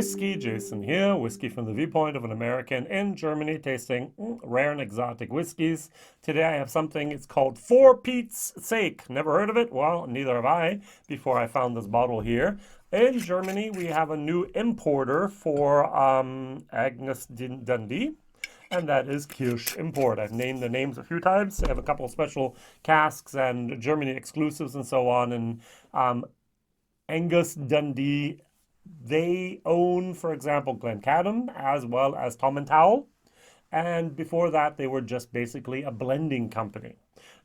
WhiskyJason here, whiskey from the viewpoint of an American in Germany, tasting rare and exotic whiskeys. Today I have something, it's called For Peat's Sake. Never heard of it? Well, neither have I before I found this bottle here. In Germany, we have a new importer for Angus Dundee, and that is Kirsch Import. I've named the names a few times. They have a couple of special casks and Germany exclusives and so on. And Angus Dundee, they own, for example, Glencadam as well as Tom & Towel. And before that, they were just basically a blending company.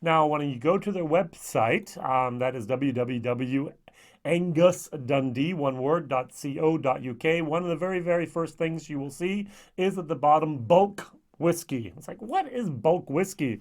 Now, when you go to their website, that is www.angusdundee, one word, .co.uk, one of the very, very first things you will see is at the bottom, bulk whiskey. It's like, what is bulk whiskey?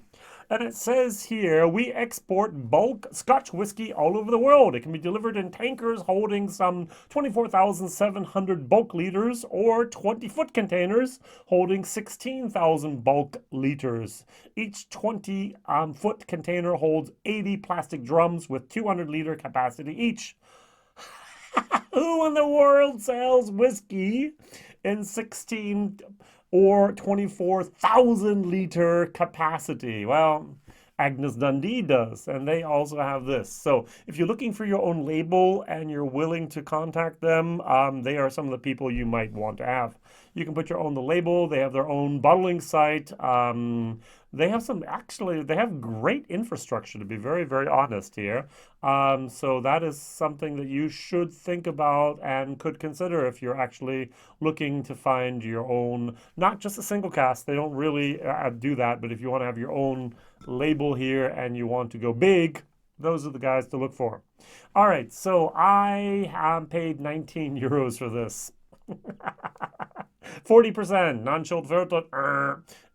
And it says here, we export bulk Scotch whiskey all over the world. It can be delivered in tankers holding some 24,700 bulk liters or 20-foot containers holding 16,000 bulk liters. Each 20-foot container holds 80 plastic drums with 200-liter capacity each. Who in the world sells whiskey in 16 or 24,000 liter capacity? Well, Angus Dundee does, and they also have this. So if you're looking for your own label and you're willing to contact them, they are some of the people you might want to have. You can put your own label. They have their own bottling site. They have great infrastructure, to be very, very honest here. So that is something that you should think about and could consider if you're actually looking to find your own, not just a single cask. They don't really do that, but if you want to have your own label here and you want to go big, those are the guys to look for. All right, so I paid 19 euros for this. 40%, non-chilled filtered,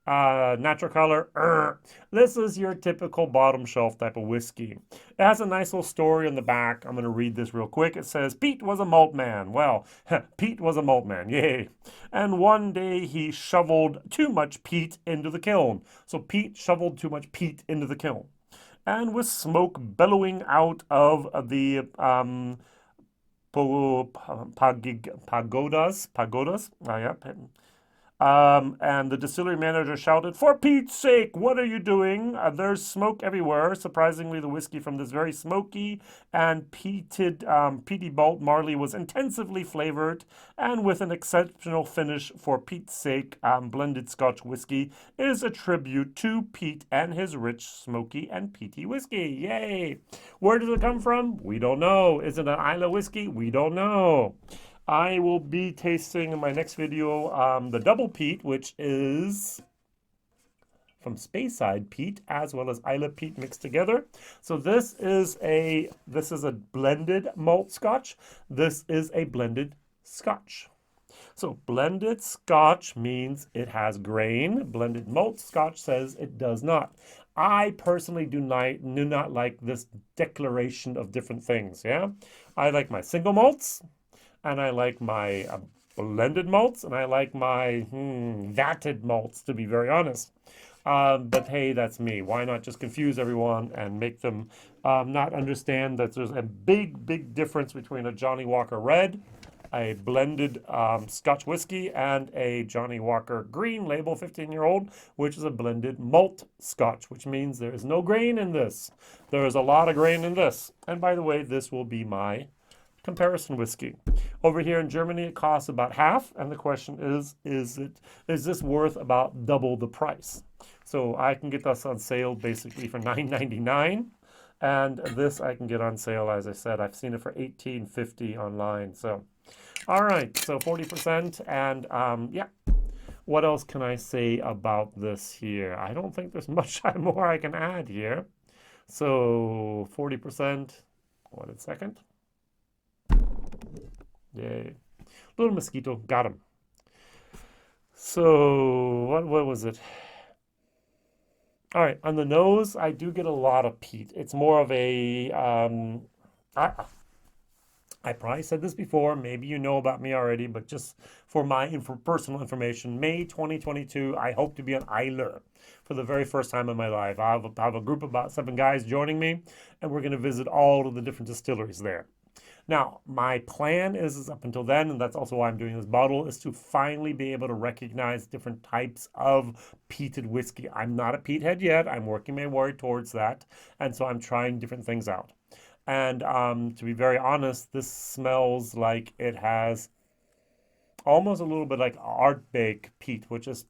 natural color. This is your typical bottom shelf type of whiskey. It has a nice little story on the back. I'm going to read this real quick. It says, Peat was a malt man. Well, Peat was a malt man, yay. And one day he shoveled too much peat into the kiln. So Peat shoveled too much peat into the kiln. And with smoke bellowing out of the pagodas. And the distillery manager shouted, "For Pete's sake, what are you doing? There's smoke everywhere." Surprisingly, the whiskey from this very smoky and peaty malt barley was intensively flavored and with an exceptional finish. For Pete's sake, blended Scotch whisky is a tribute to Peat and his rich, smoky, and peaty whiskey. Yay! Where does it come from? We don't know. Is it an Islay whiskey? We don't know. I will be tasting in my next video the double peat, which is from Speyside peat as well as Islay peat mixed together. So this is a blended malt Scotch. This is a blended Scotch. So blended Scotch means it has grain. Blended malt Scotch says it does not. I personally do not like this declaration of different things. Yeah, I like my single malts. And I like my blended malts, and I like my vatted malts, to be very honest. But hey, that's me. Why not just confuse everyone and make them not understand that there's a big, big difference between a Johnnie Walker Red, a blended Scotch whiskey, and a Johnnie Walker Green label 15-year-old, which is a blended malt Scotch, which means there is no grain in this. There is a lot of grain in this. And by the way, this will be my comparison whiskey. Over here in Germany, it costs about half, and the question is this worth about double the price? So I can get this on sale basically for $9.99, and this I can get on sale, as I said, I've seen it for $18.50 online. So, all right, so 40%, and yeah. What else can I say about this here? I don't think there's much more I can add here. So 40%. One second. Yay. Little mosquito. Got him. So, what was it? All right, on the nose, I do get a lot of peat. It's more of a, I probably said this before, maybe you know about me already, but just for my personal information, May 2022, I hope to be an Isler for the very first time in my life. I have a group of about 7 guys joining me, and we're going to visit all of the different distilleries there. Now, my plan is up until then, and that's also why I'm doing this bottle, is to finally be able to recognize different types of peated whiskey. I'm not a peat head yet. I'm working my way towards that, and so I'm trying different things out. And to be very honest, this smells like it has almost a little bit like art bake peat, which is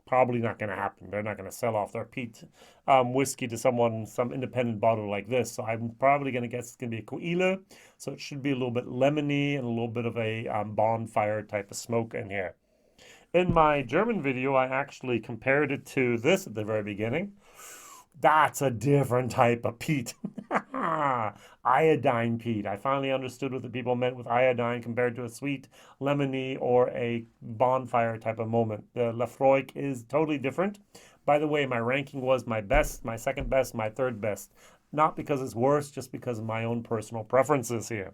probably not going to happen. They're not going to sell off their peat whiskey to someone, some independent bottle like this. So I'm probably going to guess it's going to be a Coile. So it should be a little bit lemony and a little bit of a bonfire type of smoke in here. In my German video, I actually compared it to this at the very beginning. That's a different type of peat. Iodine peat. I finally understood what the people meant with iodine compared to a sweet lemony or a bonfire type of moment. The Lafroig is totally different. By the way, my ranking was my best, my second best, my third best. Not because it's worse, just because of my own personal preferences here.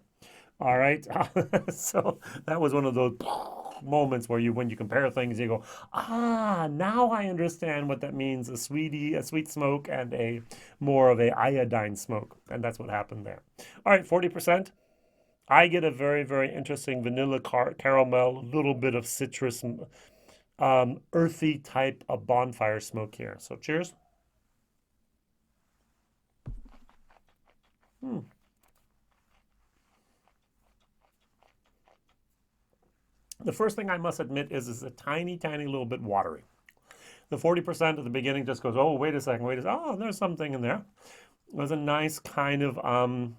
All right. So that was one of those moments where when you compare things, you go, now I understand what that means, a sweet smoke and a more of a iodine smoke. And that's what happened there. All right, 40%. I get a very, very interesting vanilla caramel, a little bit of citrus, earthy type of bonfire smoke here. So cheers. The first thing I must admit is a tiny, tiny little bit watery. The 40% at the beginning just goes, oh, wait a second, oh, there's something in there. There's a nice kind of,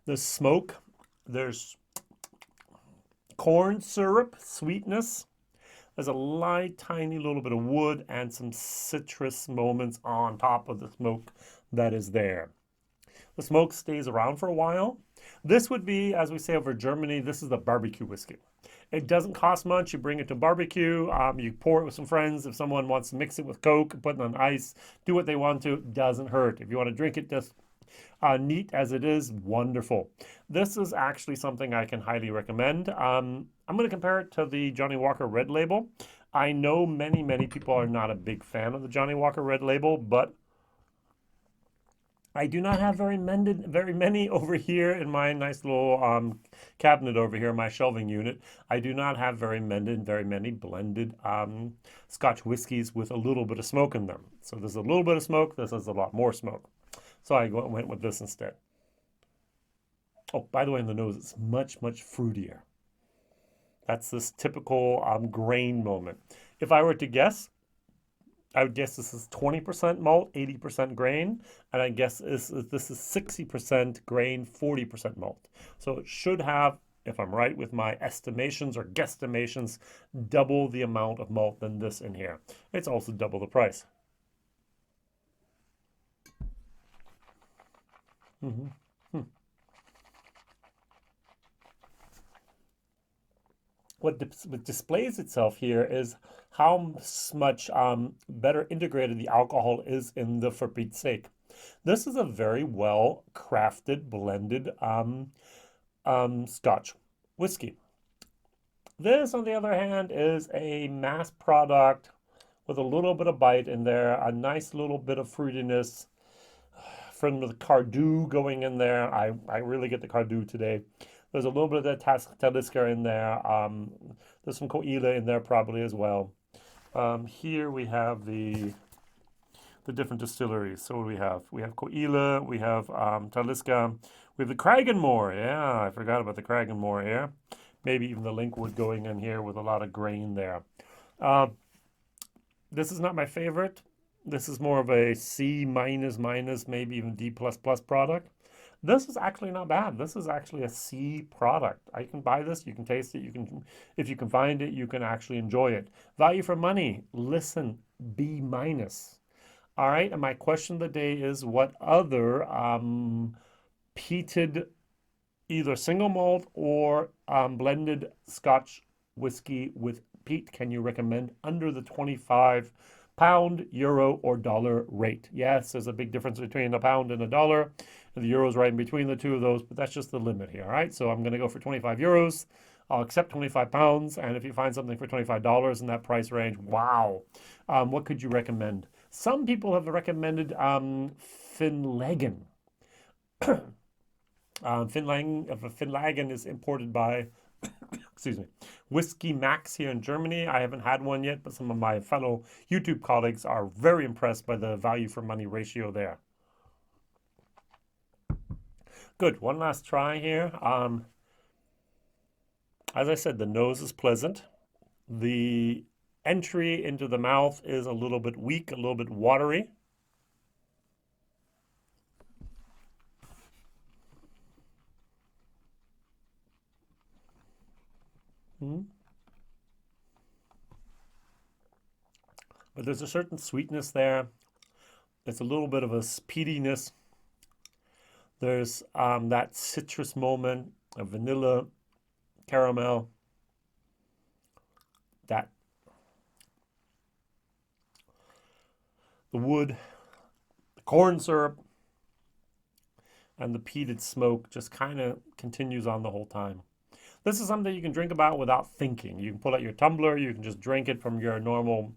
there's smoke, there's corn syrup, sweetness. There's a light, tiny little bit of wood and some citrus moments on top of the smoke that is there. The smoke stays around for a while. This would be, as we say over Germany, this is the barbecue whiskey. It doesn't cost much. You bring it to barbecue. You pour it with some friends. If someone wants to mix it with Coke, put it on ice, do what they want to. It doesn't hurt. If you want to drink it just neat as it is, wonderful. This is actually something I can highly recommend. I'm going to compare it to the Johnnie Walker Red Label. I know many, many people are not a big fan of the Johnnie Walker Red Label, but I do not have very many over here in my nice little cabinet over here, my shelving unit. I do not have very many blended Scotch whiskies with a little bit of smoke in them. So there's a little bit of smoke. This has a lot more smoke. So I went with this instead. Oh, by the way, in the nose, it's much, much fruitier. That's this typical grain moment. If I were to guess, I would guess this is 20% malt, 80% grain, and I guess this is 60% grain, 40% malt. So it should have, if I'm right with my estimations or guesstimations, double the amount of malt than this in here. It's also double the price. What displays itself here is how much better integrated the alcohol is in the For Pete's Sake. This is a very well crafted, blended Scotch whiskey. This, on the other hand, is a mass product with a little bit of bite in there, a nice little bit of fruitiness from the Cardew going in there. I really get the Cardew today. There's a little bit of that Talisker in there. There's some Coile in there probably as well. Here we have the different distilleries. So what do we have? We have Coile, we have Talisker, we have the Cragganmore. Yeah, I forgot about the Cragganmore here. Maybe even the Linkwood going in here with a lot of grain there. This is not my favorite. This is more of a C minus, maybe even D++ product. This is actually not bad. This is actually a C product. I can buy this. You can taste it. You can, if you can find it, you can actually enjoy it. Value for money. Listen, B minus. All right. And my question of the day is, what other peated, either single malt or blended Scotch whiskey with peat can you recommend under the £25 pound, euro, or dollar rate. Yes, there's a big difference between a pound and a dollar, and the euro is right in between the two of those, but that's just the limit here, all right? So I'm going to go for 25 euros. I'll accept 25 pounds, and if you find something for $25 in that price range, wow. What could you recommend? Some people have recommended Finlagen. Finlagen is imported by, excuse me, Whiskey Max here in Germany. I haven't had one yet, but some of my fellow YouTube colleagues are very impressed by the value for money ratio there. Good, one last try here. As I said, the nose is pleasant. The entry into the mouth is a little bit weak, a little bit watery. But there's a certain sweetness there. It's a little bit of a peatiness. There's that citrus moment of vanilla, caramel, the wood, the corn syrup, and the peated smoke just kind of continues on the whole time. This is something you can drink about without thinking. You can pull out your tumbler, you can just drink it from your normal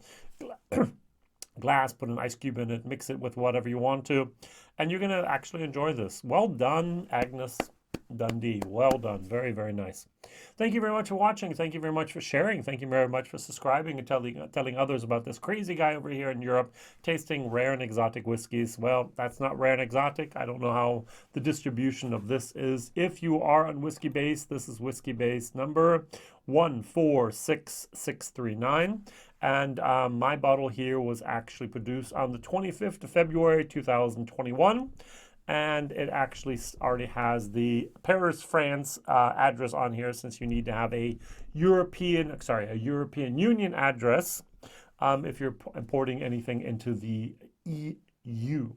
glass, put an ice cube in it, mix it with whatever you want to, and you're going to actually enjoy this. Well done, Angus Dundee. Well done. Very, very nice. Thank you very much for watching. Thank you very much for sharing. Thank you very much for subscribing and telling others about this crazy guy over here in Europe tasting rare and exotic whiskeys. Well, that's not rare and exotic. I don't know how the distribution of this is. If you are on Whiskybase, this is Whiskybase number 146639. And my bottle here was actually produced on the 25th of February 2021. And it actually already has the Paris, France address on here, since you need to have a European Union address if you're importing anything into the EU.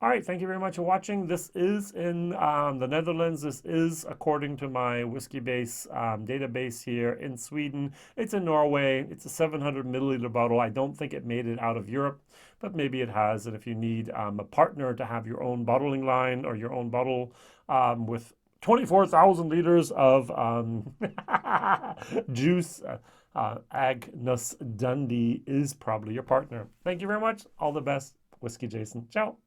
All right, thank you very much for watching. This is in the Netherlands. This is according to my Whiskybase database here in Sweden. It's in Norway. It's a 700 milliliter bottle. I don't think it made it out of Europe, but maybe it has. And if you need a partner to have your own bottling line or your own bottle with 24,000 liters of juice, Angus Dundee is probably your partner. Thank you very much. All the best. Whiskey Jason. Ciao.